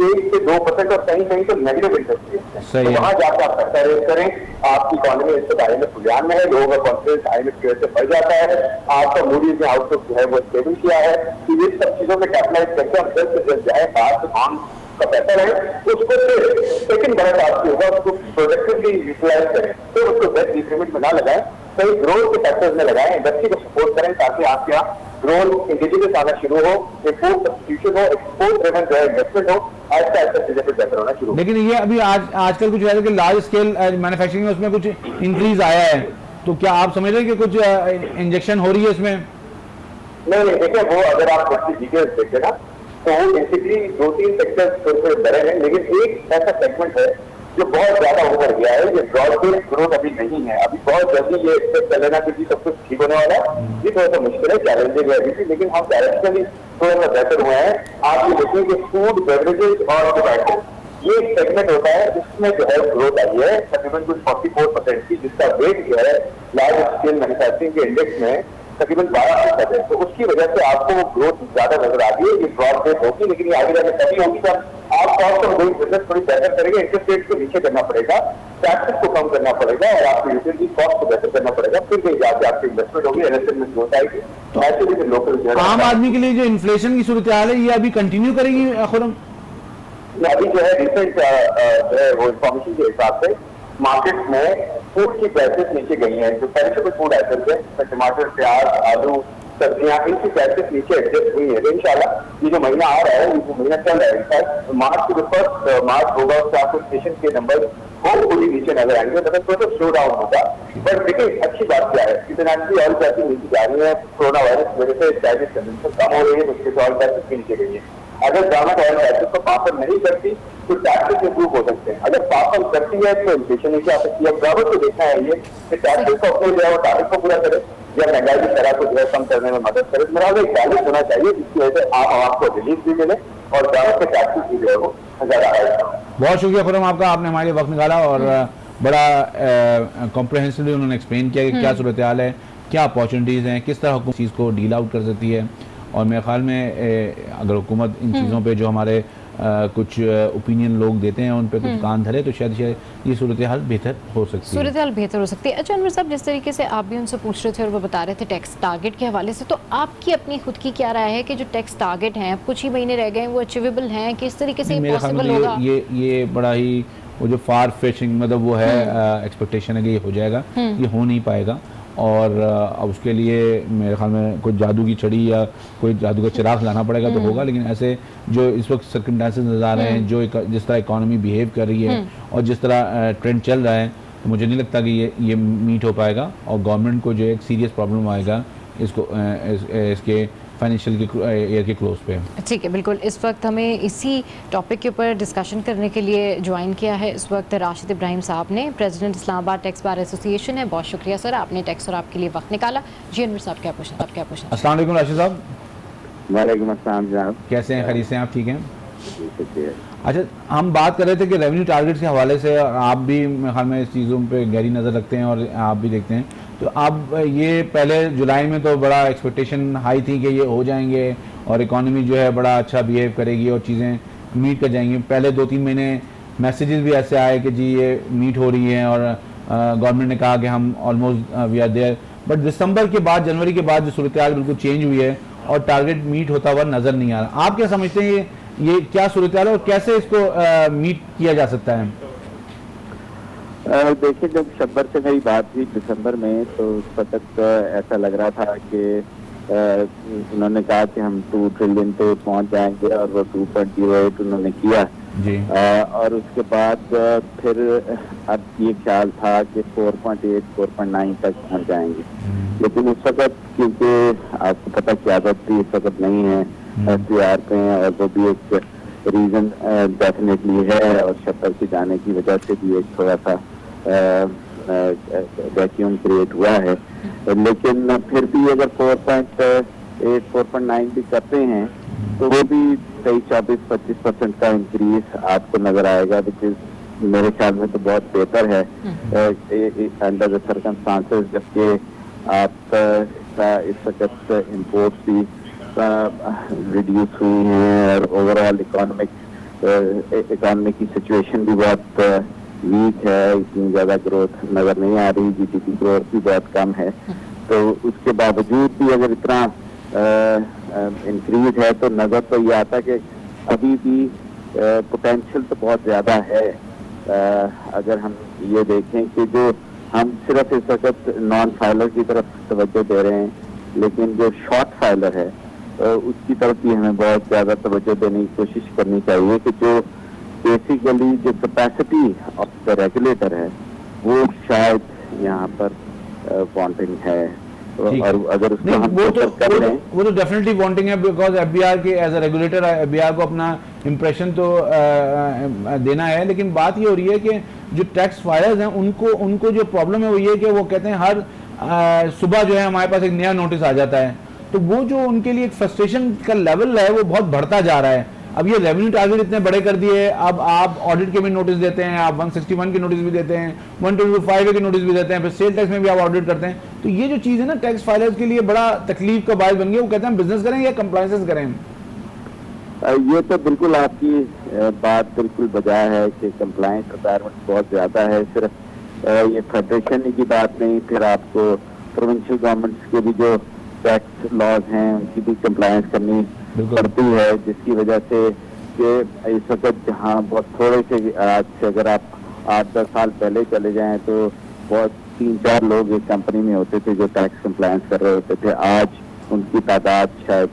1 से 2% और कहीं कहीं तो नेगेटिव इंटरेस्ट रेट है। तो वहां जाकर आप पैसा रेज करें, आपकी इकोनॉमी इस बारे में खुलियान में है, लोगों का कॉन्फिडेंस IMF की वजह से बढ़ जाता है, आपका मूडीज में आउटलुक जो है वो स्टेबल किया है। तो ये सब चीजों में कैपिटलाइज करके हम जल्द से जल्द जाए, बाहर से बॉन्ड का पैसा रहे, उसको फिर सेकंड बड़ा आपकी होगा, उसको प्रोडक्टिवली यूटिलाइज करें, फिर उसको बेस्ट डिक्रीमेंट में ना लगाएं, कई ग्रोथ के फैक्टर्स में लगाएं, इंडस्ट्री को सपोर्ट करें ताकि आपके यहाँ ग्रोथ इंडिजिनस आना शुरू हो, इम्पोर्ट सब्स्टिट्यूशन हो, एक्सपोर्ट ड्रिवन जो है इन्वेस्टमेंट हो, ऐसा ऐसा चीजें फिर बेहतर होना शुरू हो। लेकिन ये अभी आजकल कुछ है कि लार्ज स्केल मैन्युफैक्चरिंग में उसमें कुछ इंक्रीज आया है, तो क्या आप समझ रहे हैं कि कुछ इंजेक्शन हो रही है इसमें? नहीं, देखिए, वो अगर आप डिटेल्स देखें ना तो वो बेसिकली 2-3 सेक्टर्स थोड़े बड़े हैं, लेकिन एक ऐसा सेगमेंट है जो बहुत ज्यादा उभर गया है। ये ब्रॉड बेस्ड ग्रोथ अभी नहीं है, अभी बहुत जल्दी ये एक्सपेक्ट कर लेना कि सब कुछ ठीक होने वाला है, ये थोड़ा सा मुश्किल है, चैलेंजिंग है अभी भी, लेकिन हम डायरेक्शनली थोड़ा सा बेहतर हुए हैं। आप ये देखिए कि फूड, बेवरेजेस और टोबैको ये एक सेगमेंट होता है जिसमें जो है ग्रोथ आई है तकरीबन कुछ 44% की, जिसका वेट जो है लार्ज स्केल मैन्युफैक्चरिंग के इंडेक्स में तकरीबन 12% है। तो उसकी वजह से आपको वो ग्रोथ ज्यादा नजर आ रही है। ये ब्रॉड बेस होगी, लेकिन ये आगे जाकर तभी होगी जब आप कॉस्ट ऑफ डूइंग बिजनेस थोड़ी बेहतर करेंगे, इंटरेस्ट रेट को नीचे करना पड़ेगा, टैक्सेस को कम करना पड़ेगा और आपकी यूटिलिटी कॉस्ट को बेहतर करना पड़ेगा, फिर कहीं जाके आपकी इन्वेस्टमेंट होगी, एनएसएम में ग्रोथ आएगी। ऐसे भी लोकल आम आदमी के लिए जो इन्फ्लेशन की सूरत हाल है ये अभी कंटिन्यू करेगी खुरम? अभी जो है रिसेंट जो है वो इन्फॉर्मेशन के हिसाब से मार्केट में फूड की प्राइसेस नीचे गई हैं, जो पेरिशेबल फूड आइटम्स है, टमाटर, प्याज, आलू, सब्जियां, इनकी प्राइसेस नीचे एडजस्ट हुई है। इंशाल्लाह ये जो महीना आ रहा है, ये जो महीना चल रहा है, इनफैक्ट मार्च के फर्स्ट मार्च होगा उससे आपको स्टेशन के नंबर होपफुली नीचे नजर आएंगे, मतलब थोड़ा स्लो डाउन होगा। बट देखिए, अच्छी बात क्या है, इंटरनेशनली ऑयल प्राइसिंग नीचे जा रही है, कोरोना वायरस की वजह से चाइनीज कंजम्पशन कम हो रही है, उसके ऑयल प्राइसेस भी नीचे गई है। अगर गवर्नमेंट ऑयल प्राइसेस को पास नहीं करती तो टैक्सेस इंप्रूव हो सकते हैं, अगर पास करती है तो इन्फ्लेशन नीचे आ सकती है। गवर्नमेंट को देखना है ये कि टैक्सेस को अपने जो है वो टारगेट को पूरा करे या महंगाई की तरह को जो है कम करने में मदद करे। मेरा एक बैलेंस होना चाहिए जिसकी वजह से आपको रिलीफ भी मिले और गवर्नमेंट के टैक्सेस भी जो है वो ज्यादा आए। बहुत शुक्रिया खुरम आपका, आपने हमारे वक्त निकाला और बड़ा कॉम्प्रहेंसिवली उन्होंने एक्सप्लेन किया कि क्या सूरत हाल है, क्या अपॉर्चुनिटीज़ हैं, किस तरह हुकूमत चीज़ को डील आउट कर सकती है। और मेरे ख्याल में अगर हुकूमत इन चीज़ों पे जो हमारे कुछ ओपिनियन लोग देते हैं उन पे कुछ कान धरे तो शायद ये सूरत हाल बेहतर हो सकती है। सूरत हाल बेहतर हो सकती है। अच्छा अनवर साहब, जिस तरीके से आप भी उनसे पूछ रहे थे और वो बता रहे थे टैक्स टारगेट के हवाले से, तो आपकी अपनी खुद की क्या राय है कि जो टैक्स टारगेट हैं, अब कुछ ही महीने रह गए हैं, वो अचीवेबल हैं, किस तरीके से पॉसिबल होगा? ये बड़ा ही वो जो फार फेचिंग मतलब वो है एक्सपेक्टेशन है कि ये हो जाएगा, ये हो नहीं पाएगा। और अब उसके लिए मेरे ख्याल में कोई जादू की छड़ी या कोई जादू का चिराग लाना पड़ेगा तो होगा, लेकिन ऐसे जो इस वक्त सर्कमस्टेंसेस नज़र आ रहे हैं, जो जिस तरह इकॉनमी बिहेव कर रही है और जिस तरह ट्रेंड चल रहा है, तो मुझे नहीं लगता कि ये मीट हो पाएगा और गवर्नमेंट को जो एक सीरियस प्रॉब्लम आएगा इसको इसके फाइनेंशियल ईयर के क्लोज पे। ठीक है, बिल्कुल। इस वक्त हमें इसी टॉपिक के ऊपर डिस्कशन करने के लिए ज्वाइन किया है इस वक्त राशिद इब्राहिम साहब ने, president Islamabad tax bar association है। बहुत शुक्रिया सर, आपने टैक्स और आपके लिए वक्त निकाला। जी अनवर साहब, क्या पूछना? आप क्या पूछना? अस्सलाम वालेकुम राशिद साहब। वालेकुम अस्सलाम जनाब, कैसे हैं? खैरियत से हैं आप? ठीक हैं? अच्छा, हम बात कर रहे थे कि रेवेन्यू टारगेट के हवाले से आप भी मेरे ख्याल में इस चीज़ों पे गहरी नज़र रखते हैं और आप भी देखते हैं, तो अब ये पहले जुलाई में तो बड़ा एक्सपेक्टेशन हाई थी कि ये हो जाएंगे और इकॉनमी जो है बड़ा अच्छा बिहेव करेगी और चीज़ें मीट कर जाएंगी। पहले 2-3 महीने मैसेजेस भी ऐसे आए कि जी ये मीट हो रही है और गवर्नमेंट ने कहा कि हम almost we are there, but दिसंबर के बाद, जनवरी के बाद जो सूरत हाल बिल्कुल चेंज हुई है और टारगेट मीट होता हुआ नजर नहीं आ रहा। आप क्या समझते हैं ये क्या सूरत हाल है और कैसे इसको मीट किया जा सकता है? देखिए, जब शब्बर से मेरी बात हुई दिसंबर में तो उस वक्त ऐसा लग रहा था कि उन्होंने कहा कि हम 2 ट्रिलियन पे पहुंच जाएंगे और वो 2.08 उन्होंने किया जी। और उसके बाद फिर अब ये ख्याल था कि 4.8 4.9 तक पहुंच जाएंगे, लेकिन उस वक्त क्योंकि आपको पता क्यादत भी इस वक्त नहीं है SDR पे, और वो भी एक रीजन डेफिनेटली है, और शब्बर के जाने की वजह से भी एक थोड़ा सा वैक्यूम क्रिएट हुआ है। लेकिन फिर भी अगर 4.8 4.9 भी करते हैं तो वो भी 23-24-25% का इंक्रीज आपको नजर आएगा, विच इज मेरे ख्याल में तो बहुत बेहतर है अंडर द सर्कमस्टांसेस, जबकि आप इस वक्त इम्पोर्ट्स भी रिड्यूस हुई हैं और ओवरऑल इकोनॉमी की सिचुएशन भी बहुत वीक है, इतनी ज्यादा ग्रोथ नजर नहीं आ रही, GDP ग्रोथ भी बहुत कम है। तो उसके बावजूद भी अगर इतना इंक्रीज है तो नजर तो ये आता कि अभी भी पोटेंशियल तो बहुत ज्यादा है। अगर हम ये देखें कि जो हम सिर्फ इस वक्त नॉन फाइलर की तरफ तवज्जो दे रहे हैं, लेकिन जो शॉर्ट फाइलर है उसकी तरफ भी हमें बहुत ज्यादा तवज्जो देने की कोशिश करनी चाहिए कि जो बेसिकली जो कैपेसिटी ऑफ द रेगुलेटर है वो शायद यहाँ पर वांटिंग है, और अगर उसको हम वो तो डेफिनेटली वांटिंग है, बिकॉज एफबीआर के एज अ रेगुलेटर एफबीआर को अपना इंप्रेशन तो देना है। लेकिन बात ये हो रही है कि जो टैक्स फाइलर्स हैं उनको जो प्रॉब्लम है वो ये कि वो कहते हैं हर सुबह जो है हमारे पास एक नया नोटिस आ जाता है, तो वो जो उनके लिए एक फ्रस्ट्रेशन का लेवल है वो बहुत बढ़ता जा रहा है। अब ये रेवेन्यू टारगेट इतने बड़े कर दिए, अब आप ऑडिट के भी नोटिस देते हैं, आप 161 के नोटिस भी देते हैं, 125 के नोटिस भी देते हैं, फिर सेल टैक्स में भी आप ऑडिट करते हैं। तो ये जो चीज़ है ना टैक्स फाइलर्स के लिए बड़ा तकलीफ का बायस बन गया। वो कहते हैं बिजनेस करें या कंप्लायंसेस करें। ये तो बिल्कुल आपकी बात बिल्कुल बजा है कि कंप्लायंस रिक्वायरमेंट बहुत ज्यादा है। सिर्फ ये फेडरेशन की बात नहीं, फिर आपको प्रोविंशियल गवर्नमेंट्स के भी जो टैक्स लॉज हैं उनकी भी कंप्लायंस करनी पड़ती है, जिसकी वजह से कि इस वक्त जहाँ बहुत थोड़े से आज से अगर आप 8-10 साल पहले चले जाएं तो बहुत 3-4 लोग एक कंपनी में होते थे जो टैक्स कंप्लायंस कर रहे होते थे। आज उनकी तादाद शायद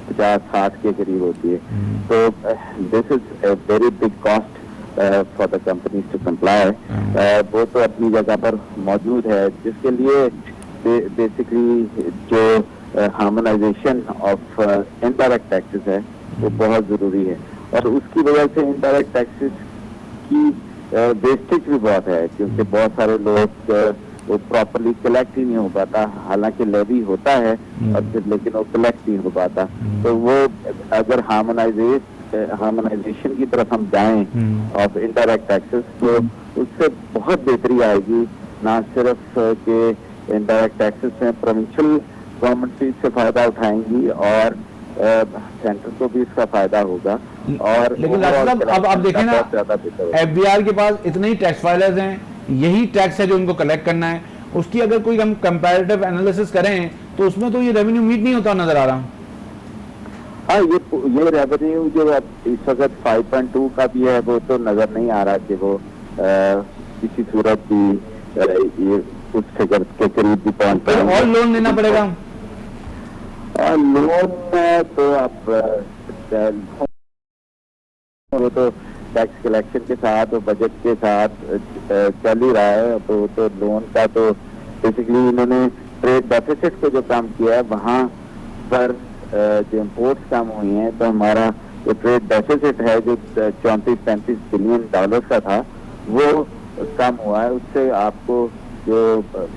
50-60 के करीब होती है। तो this is a very big cost for the companies to comply. वो तो अपनी जगह पर मौजूद है, जिसके लिए बेसिकली जो हार्मोनाइजेशन ऑफ इनडायरेक्ट टैक्सेस है वो बहुत जरूरी है, और उसकी वजह से इनडायरेक्ट टैक्सेस की वेस्टेज भी बहुत है, क्योंकि बहुत सारे लोग वो प्रॉपर्ली कलेक्ट ही नहीं हो पाता, हालांकि लेवी होता है और फिर लेकिन वो कलेक्ट नहीं हो पाता। तो वो अगर हार्मोनाइजेशन की तरफ हम जाएं ऑफ इनडायरेक्ट टैक्सेस तो उससे बहुत बेहतरी आएगी। ना सिर्फ के इनडायरेक्ट टैक्सेस में प्रोविंशियल गवर्नमेंट भी इससे फायदा उठाएंगी और सेंटर को भी इसका फायदा होगा। और लेकिन अब देखें ना, एफबीआर के पास इतने ही टैक्स फाइलर्स हैं, यही टैक्स है जो उनको कलेक्ट करना है, उसकी अगर कोई हम कंपैरेटिव एनालिसिस करें तो उसमें तो ये रेवेन्यू मीट नहीं होता नजर आ रहा। हाँ, ये रेवेन्यू जो अब इस वक्त 5.2 का भी है वो तो नजर नहीं आ रहा कि वो किसी सूरत भी ये उस फिगर के करीब भी पहुंच पाए। और लोन लेना पड़ेगा। लोन तो आप वो तो टैक्स कलेक्शन के साथ और बजट के साथ चल ही रहा है। तो लोन का तो बेसिकली इन्होंने ट्रेड डेफिसिट को जो काम किया है वहाँ पर जो इम्पोर्ट्स कम हुई हैं, तो हमारा जो ट्रेड डेफिसिट है जो 34-35 बिलियन डॉलर का था वो कम हुआ है। उससे आपको जो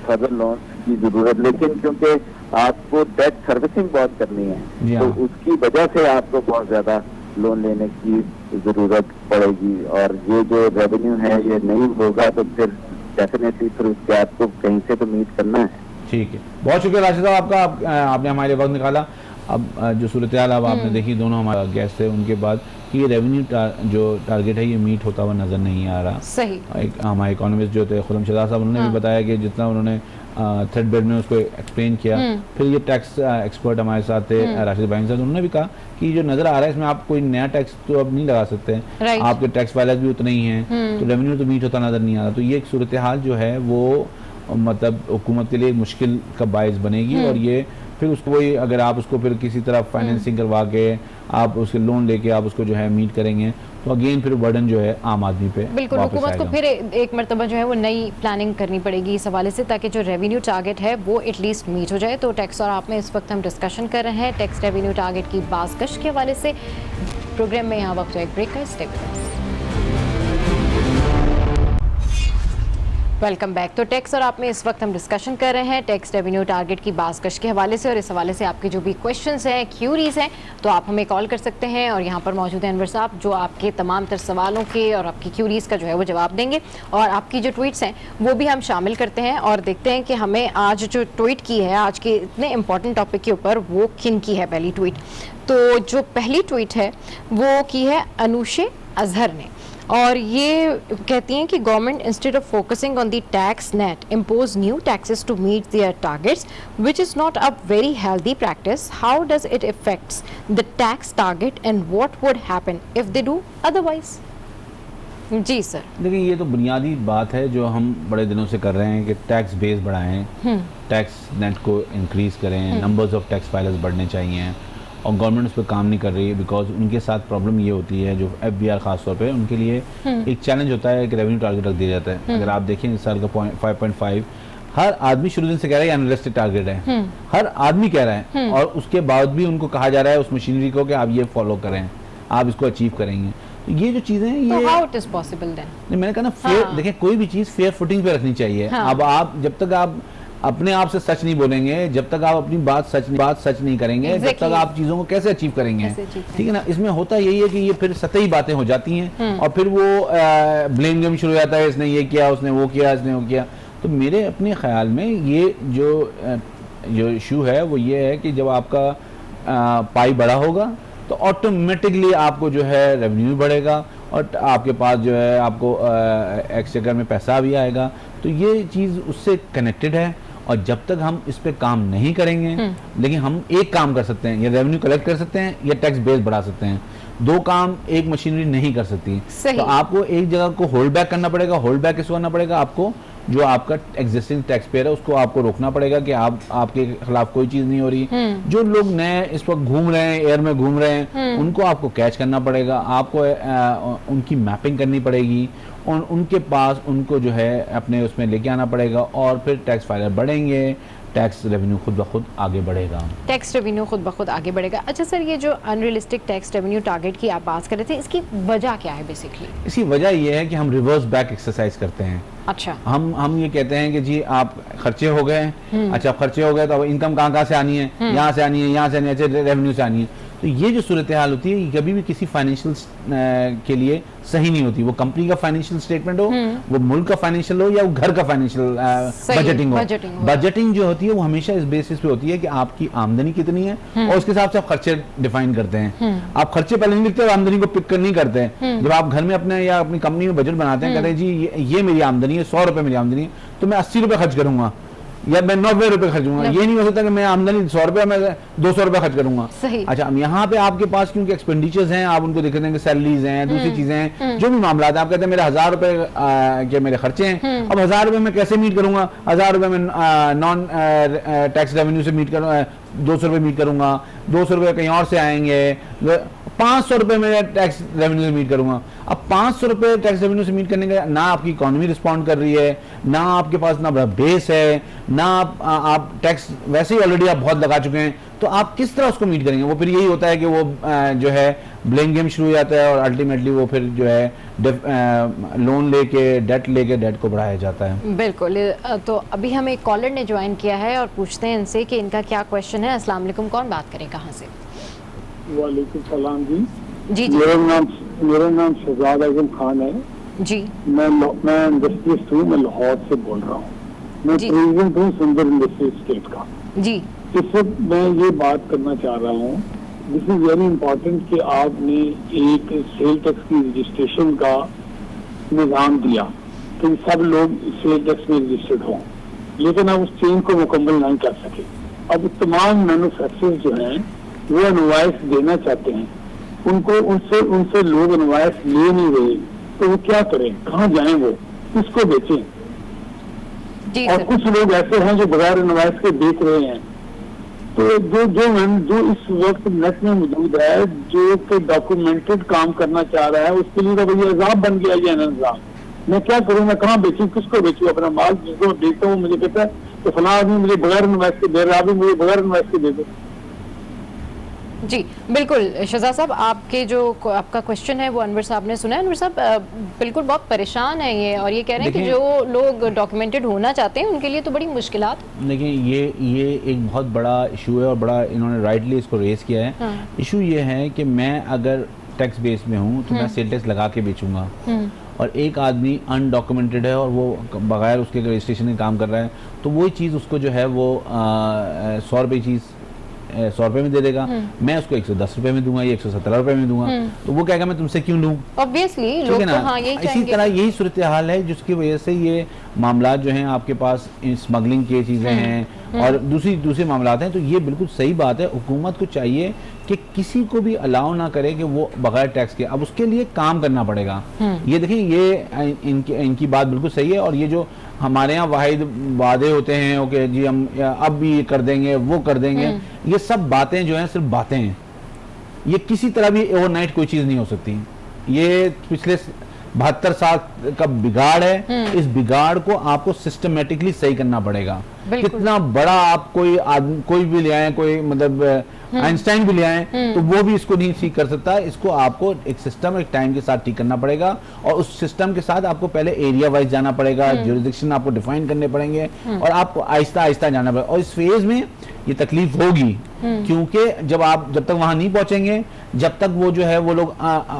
फर्दर लोन की जरूरत, लेकिन क्योंकि आपको डेट सर्विसिंग बहुत करनी है तो उसकी वजह से आपको बहुत ज्यादा लोन लेने की जरूरत पड़ेगी, और ये जो रेवेन्यू है ये नहीं होगा तो फिर डेफिनेटली फिर उसके आपको कहीं से तो मीट करना है। ठीक है, बहुत शुक्रिया राशिद साहब आपका, आपने हमारे वक्त निकाला। अब जो सूरत हाल अब आपने देखी, दोनों हमारे गेस्ट थे, उनके बाद कि ये रेवेन्यू जो टारगेट है ये मीट होता हुआ नज़र नहीं आ रहा। सही। हमारे इकोनॉमिस्ट जो थे खुर्रम शहजाद साहब, उन्होंने भी बताया कि जितना उन्होंने थ्रेड बेड में उसको एक्सप्लेन किया, फिर ये टैक्स एक्सपर्ट हमारे साथ थे राशिद भाई साहब, उन्होंने भी कहा कि जो नज़र आ रहा है इसमें आप कोई नया टैक्स तो अब नहीं लगा सकते हैं, आपके टैक्स फाइलर्स भी उतने ही हैं, तो रेवेन्यू तो मीट होता नज़र नहीं आ रहा। तो ये एक सूरत हाल जो है वो मतलब हुकूमत के लिए मुश्किल का बायस बनेगी, और ये फिर उसको वही अगर आप उसको फिर किसी तरह फाइनेंसिंग करवा के आप उसके लोन लेके आप उसको जो है मीट करेंगे, तो अगेन फिर बर्डन जो है आम आदमी पे बिल्कुल हुकूमत को फिर एक मरतबा जो है वो नई प्लानिंग करनी पड़ेगी इस हवाले से, ताकि जो रेवेन्यू टारगेट है वो एटलीस्ट मीट हो जाए। तो टैक्स और आप में इस वक्त हम डिस्कशन कर रहे हैं टैक्स रेवेन्यू टारगेट की बाज़गश के हवाले से। प्रोग्राम में यहाँ वक्त एक ब्रेक का, stay with us. Welcome back. तो टैक्स और आप में इस वक्त हम डिस्कशन कर रहे हैं टैक्स रेवेन्यू टारगेट की बाज़गश के हवाले से, और इस हवाले से आपके जो भी क्वेश्चंस हैं, क्यूरीज हैं, तो आप हमें कॉल कर सकते हैं, और यहाँ पर मौजूद हैं अनवर साहब जो आपके तमाम तर सवालों के और आपकी क्यूरीज का जो है वो जवाब देंगे। और आपकी जो ट्वीट्स हैं वो भी हम शामिल करते हैं और देखते हैं कि हमें आज जो ट्वीट की है आज के इतने इंपॉर्टेंट टॉपिक के ऊपर वो किन की है पहली ट्वीट। तो जो पहली ट्वीट है वो की है अनुशे अजहर ने, और ये कहती हैं कि government instead of focusing on the tax net impose new taxes to meet their targets which is not a very healthy practice. How does it effects the tax target and what would happen if they do otherwise? जी सर। देखिए ये तो बुनियादी बात है जो हम बड़े दिनों से कर रहे हैं कि टैक्स बेस बढ़ाएं, टैक्स नेट को इंक्रीज करें, नंबर्स ऑफ टैक्स फाइलर्स बढ़ने चाहिए, और गवर्नमेंट उस पर काम नहीं कर रही है बिकॉज उनके साथ प्रॉब्लम ये होती है, जो FBI खास तौर पे उनके लिए एक चैलेंज होता है कि रेवेन्यू टारगेट रख दिया जाता है। अगर आप देखें इस साल का 5.5 हर आदमी शुरू दिन से कह रहा है अनरियलिस्टिक टारगेट है, हर आदमी कह रहा है, और उसके बाद भी उनको कहा जा रहा है उस मशीनरी को कि आप ये फॉलो करें, आप इसको अचीव करेंगे। तो ये जो चीजें ये how it is possible then? नहीं, मैंने कहा ना फेयर, देखिए कोई भी चीज फेयर फुटिंग पे रखनी चाहिए। अब आप जब तक आप अपने आप से सच नहीं बोलेंगे, जब तक आप अपनी बात सच नहीं करेंगे, जब तक आप चीजों को कैसे अचीव करेंगे? ठीक है ना। इसमें होता यही है कि ये फिर सतही बातें हो जाती हैं, और फिर वो ब्लेम गेम शुरू हो जाता है, इसने ये किया, उसने वो किया, इसने वो किया। तो मेरे अपने ख्याल में ये जो इशू है वो ये है कि जब आपका पाई बड़ा होगा तो ऑटोमेटिकली आपको जो है रेवेन्यू बढ़ेगा, और आपके पास जो है आपको एक्सचेकर में पैसा भी आएगा। तो ये चीज़ उससे कनेक्टेड है, और जब तक हम इस पे काम नहीं करेंगे, लेकिन हम एक काम कर सकते हैं, या रेवेन्यू कलेक्ट कर सकते हैं या टैक्स बेस बढ़ा सकते हैं। दो काम एक मशीनरी नहीं कर सकती। तो आपको एक जगह को होल्ड बैक करना पड़ेगा। होल्ड बैक किस करना पड़ेगा? आपको जो आपका एग्जिस्टिंग टैक्स पेयर है उसको आपको रोकना पड़ेगा कि आपके खिलाफ कोई चीज नहीं हो रही। जो लोग नए इस वक्त घूम रहे हैं, एयर में घूम रहे हैं, उनको आपको कैच करना पड़ेगा, आपको उनकी मैपिंग करनी पड़ेगी, और उनके पास उनको जो है अपने उसमें लेके आना पड़ेगा, और फिर टैक्स फाइलर बढ़ेंगे, टैक्स रेवेन्यू खुद ब खुद आगे बढ़ेगा। टैक्स रेवेन्यू खुद ब खुद आगे बढ़ेगा। अच्छा सर, ये जो अनरियलिस्टिक टैक्स रेवेन्यू टारगेट की आप बात कर रहे थे, इसकी वजह क्या है बेसिकली? इसकी वजह ये है कि हम रिवर्स बैक एक्सरसाइज करते हैं। अच्छा। हम ये कहते हैं कि जी आप खर्चे हो गए, अच्छा खर्चे हो गए तो अब इनकम कहाँ से आनी है? यहाँ से आनी है, यहाँ से आनी है, अच्छा रेवेन्यू से आनी है। तो ये जो सूरत हाल होती है कभी भी किसी फाइनेंशियल के लिए सही नहीं होती। वो कंपनी का फाइनेंशियल स्टेटमेंट हो, वो मुल्क का फाइनेंशियल हो, या वो घर का फाइनेंशियल बजटिंग हो। बजटिंग जो होती है वो हमेशा इस बेसिस पे होती है कि आपकी आमदनी कितनी है, और उसके हिसाब से आप खर्चे डिफाइन करते हैं। आप खर्चे पहले नहीं लिखते, आमदनी को पिक नहीं करते हैं। जब आप घर में अपने या अपनी कंपनी में बजट बनाते हैं, कहते हैं जी ये मेरी आमदनी है, 100 रुपए मेरी आमदनी है, तो मैं 80 रुपए खर्च करूंगा या मैं 90 रुपए खर्चूंगा। ये नहीं हो सकता कि मैं आमदनी 100 रुपए में 200 रुपए खर्च करूंगा। अच्छा, अब यहाँ पे आपके पास क्योंकि एक्सपेंडिचर्स हैं, आप उनको देखते हैं कि सैलरीज हैं, दूसरी चीजें हैं, जो भी मामला है, आप कहते हैं मेरे 1000 रुपए के मेरे खर्चे हैं। अब 1000 रुपए में कैसे मीट करूंगा? 1000 रुपए में नॉन टैक्स रेवेन्यू से मीट करूंगा, 200 रुपए मीट करूंगा, 200 रुपए कहीं और से आएंगे, 500 रुपए में टैक्स रेवेन्यू से मीट करूंगा। अब 500 रुपए टैक्स रेवेन्यू से मीट करने का ना आपकी इकोनॉमी रिस्पॉन्ड कर रही है, ना आपके पास ना बड़ा बेस है, ना आप टैक्स वैसे ही ऑलरेडी आप बहुत लगा चुके हैं, तो आप किस तरह उसको मीट करेंगे? वो फिर यही होता है कि वो जो है ब्लेम गेम शुरू हो जाता है, और अल्टीमेटली वो फिर जो है लोन लेके डेट को बढ़ाया जाता है। बिल्कुल। तो अभी हमें एक कॉलर ने ज्वाइन किया है और पूछते हैं इनसे कि इनका क्या क्वेश्चन है। अस्सलाम वालेकुम, कौन बात करें, कहाँ से? वालेकुम सलाम जी। जी। मेरा नाम शहजाद आजम खान है जी। मैं इंडस्ट्रियलिस्ट हूँ, मैं लाहौर से बोल रहा हूँ। मैं प्रेसिडेंट हूँ सुंदर इंडस्ट्रियल स्टेट का जी। इस वक्त मैं ये बात करना चाह रहा हूँ दिस इज वेरी इंपॉर्टेंट कि आपने एक सेल टैक्स की रजिस्ट्रेशन का निज़ाम दिया कि सब लोग सेल टैक्स में रजिस्टर्ड हों, लेकिन आप उस चेन को मुकम्मल नहीं कर सके। अब तमाम मैन्युफैक्चरर्स जो हैं वो इनवॉइस देना चाहते हैं, उनको उनसे लोग इनवॉइस ले नहीं रहे, तो वो क्या करें, कहाँ जाएं, वो किसको बेचें? और कुछ लोग ऐसे हैं जो बगैर इनवॉइस के बेच रहे हैं। तो जो इस वक्त नेट में मौजूद है, जो कि डॉक्यूमेंटेड काम करना चाह रहा है, उसके लिए तो भैया अजाब बन गया ये निजाम। मैं क्या करूं, मैं कहाँ बेचूं, किसको बेचूं अपना माल? जिसको बेचता हूँ मुझे कहता है तो फला आदमी मुझे बगैर इनवॉइस के दे रहा है, अभी मुझे बगैर इनवॉइस के दे दो। जी बिल्कुल शहजाद साहब, आपका क्वेश्चन है वो अनवर साहब ने सुना है। अनवर साहब बिल्कुल बहुत परेशान है ये, और ये कह रहे हैं कि जो लोग डॉक्यूमेंटेड होना चाहते हैं उनके लिए तो बड़ी मुश्किलात। देखिए ये एक बहुत बड़ा इशू है और बड़ा इन्होंने राइटली इसको रेज किया है। इशू ये है कि मैं अगर टैक्स बेस में हूँ तो मैं सेल टैक्स लगा के बेचूंगा, और एक आदमी अनडॉक्यूमेंटेड है और वो बगैर उसके रजिस्ट्रेशन के काम कर रहा है, तो वही चीज़ उसको जो है वो 100 रुपये चीज़ 100 रुपये में दे देगा, मैं उसको 110 रुपये में दूंगा या 117 रुपये में दूंगा, तो वो कहेगा मैं तुमसे क्यों लूँ? ऑब्वियसली लोग तो हाँ यही इसी तरह यही सूरत हाल है, जिसकी वजह से ये मामला जो हैं आपके पास स्मगलिंग की चीज़ें हैं और दूसरे मामला हैं। तो ये बिल्कुल सही बात है, हुकूमत को चाहिए कि किसी को भी अलाउ ना करे कि वो बगैर टैक्स के, अब उसके लिए काम करना पड़ेगा। ये देखें, ये इनकी बात बिल्कुल सही है। और ये जो हमारे यहाँ वाहिद वादे होते हैं ओके जी हम अब भी ये कर देंगे वो कर देंगे, ये सब बातें जो हैं सिर्फ बातें हैं, ये किसी तरह भी ओवरनाइट कोई चीज़ नहीं हो सकती। ये पिछले 72 साल का बिगाड़ है, इस बिगाड़ को आपको सिस्टमेटिकली सही करना पड़ेगा। कितना बड़ा आप कोई भी ले आए, कोई मतलब आइंस्टाइन भी ले आए, तो वो भी इसको नहीं ठीक कर सकता। इसको आपको एक सिस्टम एक टाइम के साथ ठीक करना पड़ेगा, और उस सिस्टम के साथ आपको पहले एरिया वाइज जाना पड़ेगा, ज्यूरिसडिक्शन आपको डिफाइन करने पड़ेंगे, और आपको आहिस्ता आहिस्ता जाना पड़ेगा। और इस फेज में ये तकलीफ होगी, क्योंकि जब तक वहां नहीं पहुंचेंगे, जब तक वो जो है वो लोग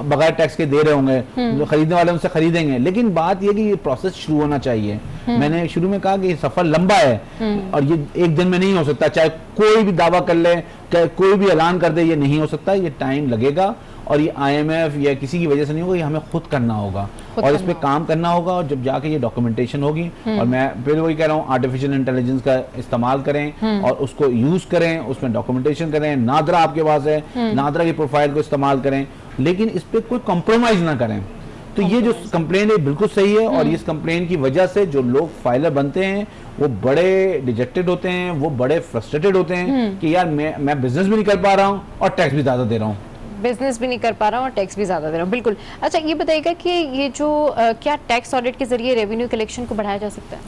बगैर टैक्स के दे रहे होंगे, जो खरीदने वाले उनसे खरीदेंगे। लेकिन बात ये कि ये प्रोसेस शुरू होना चाहिए। मैंने शुरू में कहा कि ये सफर लंबा है और ये एक दिन में नहीं हो सकता, चाहे कोई भी दावा कर ले, चाहे कोई भी ऐलान कर दे, ये नहीं हो सकता, ये टाइम लगेगा। और ये IMF या किसी की वजह से नहीं होगा, ये हमें खुद करना होगा और इस पे काम करना होगा। और जब जाके ये डॉक्यूमेंटेशन होगी, और मैं फिर वही कह रहा हूँ, आर्टिफिशियल इंटेलिजेंस का इस्तेमाल करें और उसको यूज करें, उसमें डॉक्यूमेंटेशन करें। नादरा आपके पास है, नादरा की प्रोफाइल को इस्तेमाल करें, लेकिन इस पर कोई कॉम्प्रोमाइज ना करें। तो ये जो कंप्लेन है बिल्कुल सही है, और इस कंप्लेन की वजह से जो लोग फाइलर बनते हैं वो बड़े डिजेक्टेड होते हैं, वो बड़े फ्रस्ट्रेटेड होते हैं कि यार मैं बिजनेस भी नहीं कर पा रहा हूँ और टैक्स भी ज्यादा दे रहा हूँ, बिजनेस भी नहीं कर पा रहा हूँ और टैक्स भी ज़्यादा दे रहा हूँ। बिल्कुल। अच्छा ये बताइएगा कि ये जो क्या टैक्स ऑडिट के जरिए रेवेन्यू कलेक्शन को बढ़ाया जा सकता है?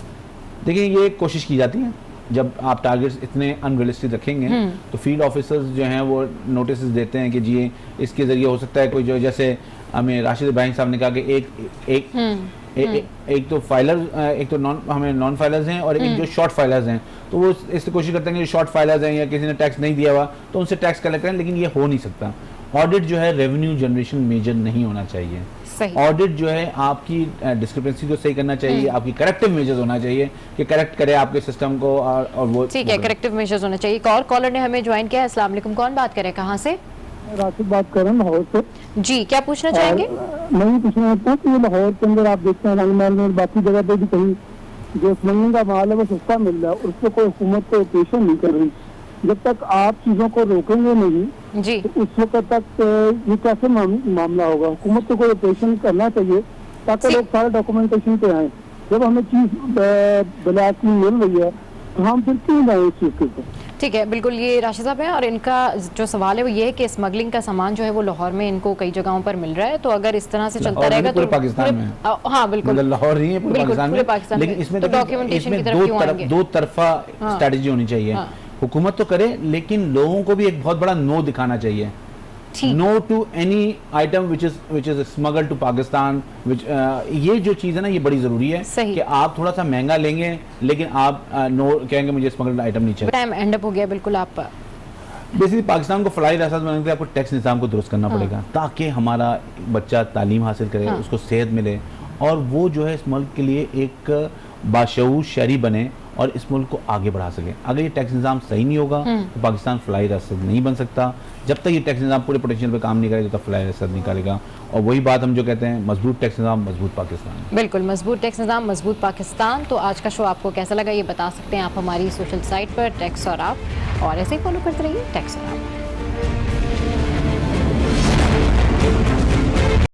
देखिए ये कोशिश की जाती है। जब आप टारगेट्स इतने अनरियलिस्टिक रखेंगे तो फील्ड ऑफिसर्स जो हैं वो नोटिस देते हैं कि जी इसके जरिए हो सकता है कोई, जो जैसे हमें राशिद इब्राहिम साहब ने कहा कि एक तो फाइलर, एक तो हमें नॉन फाइलर्स हैं और एक जो शॉर्ट फाइलर्स हैं, तो वो इससे कोशिश करते हैं कि शॉर्ट फाइलर्स हैं या किसी ने टैक्स नहीं दिया हुआ तो उनसे टैक्स कलेक्ट करें, लेकिन ये हो नहीं सकता। ऑडिट जो है रेवेन्यू जनरेशन मेजर नहीं होना चाहिए। ऑडिट जो है आपकी डिस्क्रिपेंसी को सही करना चाहिए, आपकी करेक्टिव मेजर्स होना चाहिए कि करेक्ट करे आपके सिस्टम को, और वो ठीक है, करेक्टिव मेजर्स होना चाहिए। एक और कॉलर ने हमें ज्वाइन किया है। अस्सलाम वालेकुम, कौन बात कर रहे हैं, कहाँ से? राशिद बात कर रहे हैं लाहौर से। जी क्या पूछना चाहेंगे? मैं पूछना चाहता हूँ कि लाहौर के अंदर आप देखते हैं रंगमहल में बाकी जगह पे भी कहीं जो स्मगलिंग का माल है वो सस्ता मिल रहा है, उस पर कोई हुकूमत को ऑपरेशन नहीं कर रही। जब तक आप चीजों को रोकेंगे नहीं जी, तो उस वक्त तक ये कैसे मामला होगा? हुकूमत को कोई ऑपरेशन करना चाहिए ताकि लोग सारे डॉक्यूमेंटेशन पे आए। जब हमें चीज ब्लैक में मिल रही है तो हम फिर क्यों जाए इस चीज के ऊपर? ठीक है, बिल्कुल। ये राशिद साहब हैं और इनका जो सवाल है वो ये है कि स्मगलिंग का सामान जो है वो लाहौर में इनको कई जगहों पर मिल रहा है, तो अगर इस तरह से चलता रहेगा तो पाकिस्तान में, हाँ बिल्कुल, मतलब लाहौर नहीं है पूरे पाकिस्तान में, लेकिन इसमें डॉक्यूमेंटेशन की तरफ क्यों आएंगे? दो तरफा स्ट्रेटजी होनी चाहिए। हुकूमत तो करे, लेकिन लोगों को भी एक बहुत बड़ा नो दिखाना चाहिए। No to any item which is smuggled to Pakistan, ये जो चीज़ है ना ये बड़ी ज़रूरी है कि आप थोड़ा सा महंगा लेंगे लेकिन आप नो कहेंगे मुझे स्मगल्ड आइटम नहीं चाहिए। टाइम एंड अप हो गया। बिल्कुल, आप बेसिकली पाकिस्तान को फलाही रियासत बनाने के लिए आपको टैक्स निज़ाम को दुरुस्त करना पड़ेगा ताकि हमारा बच्चा तालीम हासिल करे, उसको सेहत मिले, और वो जो है इस मुल्क के लिए एक बाशऊर शहरी बने और इस मुल्क को आगे बढ़ा सकें। अगर ये टैक्स निज़ाम सही नहीं होगा तो पाकिस्तान फ्लाई रसद नहीं बन सकता। जब तक ये टैक्स निज़ाम पूरे पोटेंशियल पे काम नहीं करेगा तब फ्लाई रसद नहीं करेगा। और वही बात हम जो कहते हैं, मजबूत टैक्स निज़ाम मजबूत पाकिस्तान। बिल्कुल, मजबूत टैक्स निज़ाम मजबूत पाकिस्तान। तो आज का शो आपको कैसा लगा ये बता सकते हैं आप हमारी सोशल साइट पर टैक्स और आप, और ऐसे ही फॉलो करते रहिए टैक्स और आप।